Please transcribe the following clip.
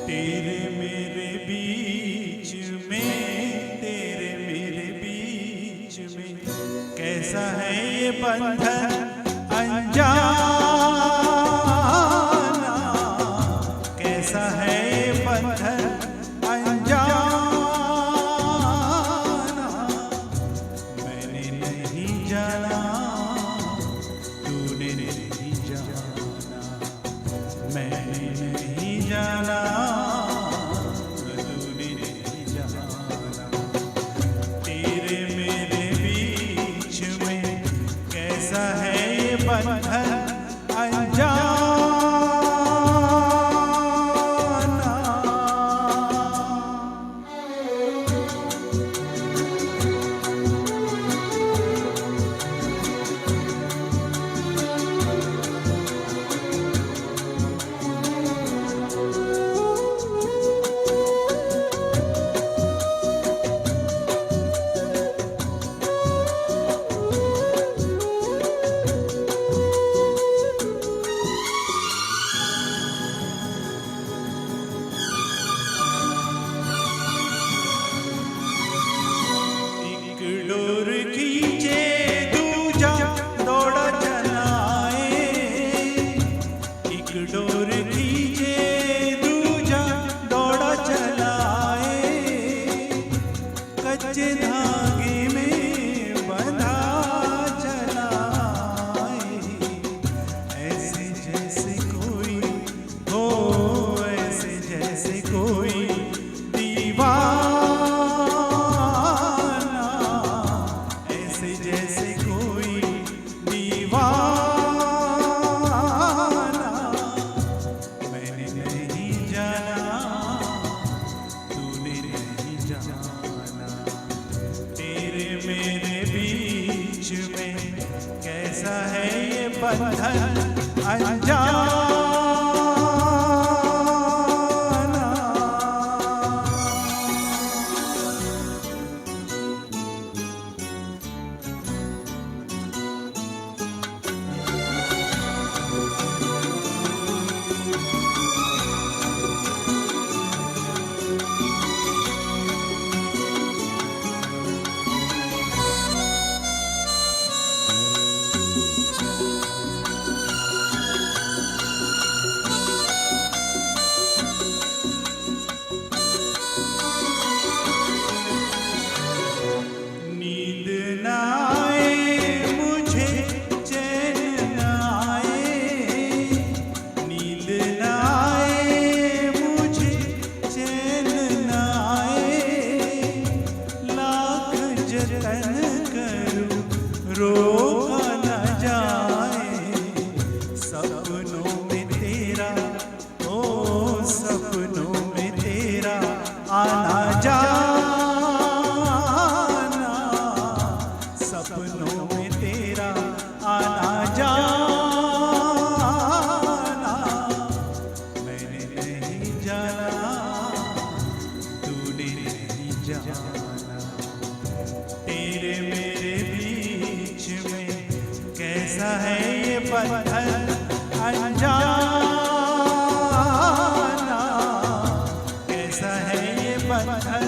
तेरे मेरे बीच में, तेरे मेरे बीच में कैसा है ये बंधन अनजाना, कैसा है ये बंधन अनजाना। मैंने नहीं जाना, तूने नहीं जाना, मैंने नहीं जाना, तूने नहीं जाना। तेरे मेरे बीच में कैसा है ये बंधन अनजाना। डोर खींचे दूजा दौड़ा चलाए, एक डोर खींचे दूजा दौड़ा चलाए। कच्चे धागे में बंधा चलाए, ऐसे जैसे कोई हो, ऐसे जैसे कोई दीवार, जैसे कोई दीवाना। मैंने नहीं जाना, तूने नहीं जाना। तेरे मेरे बीच में कैसा है ये बंधन अनजाना। रोका न जाए सपनों में तेरा, ओ सपनों में तेरा आना जाना, सपनों में तेरा आना जाना। मैंने नहीं जाना, तूने नहीं जाना। तेरे मेरे बीच में कैसा है ये बंधन अनजाना, कैसा है ये बंधन